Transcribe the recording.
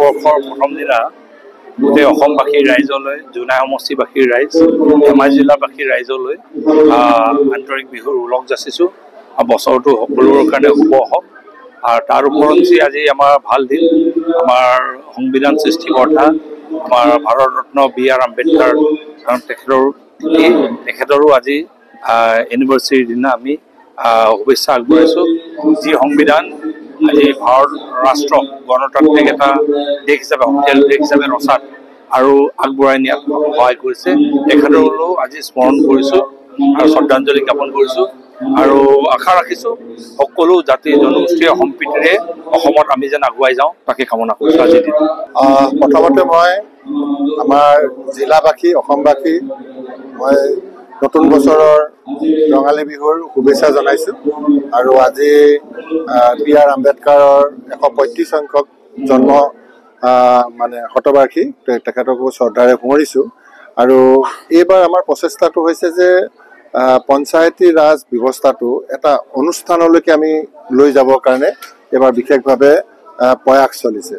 নৱবৰ্ষৰ প্ৰথম দিনা গোটেই অসমবাসীৰ ৰাইজলৈ, জোনাই সমষ্টিবাসীৰ ৰাইজ, ধেমাজি জিলাবাসীৰ ৰাইজলৈ আন্তৰিক বিহুৰ ওলগ যাচিছোঁ। বছৰটো সকলোৰে কাৰণে শুভ হওক। আৰু তাৰ ওপৰঞ্চি আজি আমাৰ ভাল দিন, আমাৰ সংবিধান সৃষ্টিকৰ্তা আমাৰ ভাৰতৰত্ন B.R. আম্বেদকাৰ তেখেতৰো আজি এনিভাৰ্চাৰীৰ দিনা আমি শুভেচ্ছা আগবঢ়াইছোঁ। যি সংবিধান আজি ভাৰত ৰাষ্ট্ৰ গণতান্ত্ৰিক এটা দেশ হিচাপে, শক্তিশালী দেশ হিচাপে ৰচাত আৰু আগবঢ়াই নিয়াত সহায় কৰিছে, তেখেতলৈও আজি স্মৰণ কৰিছোঁ আৰু শ্ৰদ্ধাঞ্জলি জ্ঞাপন কৰিছোঁ। আৰু আশা ৰাখিছোঁ সকলো জাতি জনগোষ্ঠীয় সম্প্ৰীতিৰে অসমত আমি যেন আগুৱাই যাওঁ, তাকে কামনা কৰিছোঁ। আজিৰ দিন প্ৰথমতে মই আমাৰ জিলাবাসী, অসমবাসী মই নতুন বছৰৰ ৰঙালী বিহুৰ শুভেচ্ছা জনাইছোঁ। আৰু আজি B.R. আম্বেদকাৰৰ 135 সংখ্যক জন্ম শতবাৰ্ষিক, তেখেতকো শ্ৰদ্ধাৰে সোঁৱৰিছোঁ। আৰু এইবাৰ আমাৰ প্ৰচেষ্টাটো হৈছে যে পঞ্চায়তী ৰাজ ব্যৱস্থাটো এটা অনুষ্ঠানলৈকে আমি লৈ যাবৰ কাৰণে এইবাৰ বিশেষভাৱে প্ৰয়াস চলিছে।